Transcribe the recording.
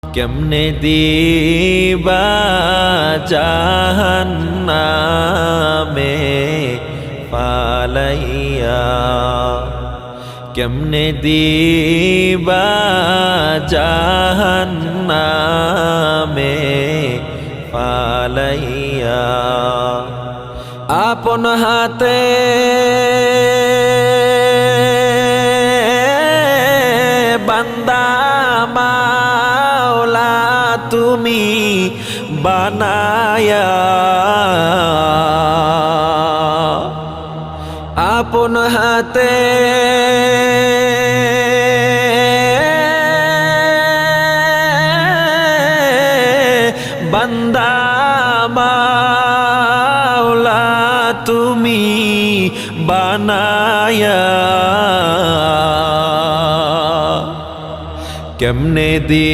কেমনে দিবা জাহান্নামে পালাইয়া, কেমনে দিবা জাহান্নামে পালাইয়া। আপন হাতে বান্দা মাওলা তুমি বানায়া, আপন হাতে বান্দা মাওলা তুমি বানায়া, কেমনে দি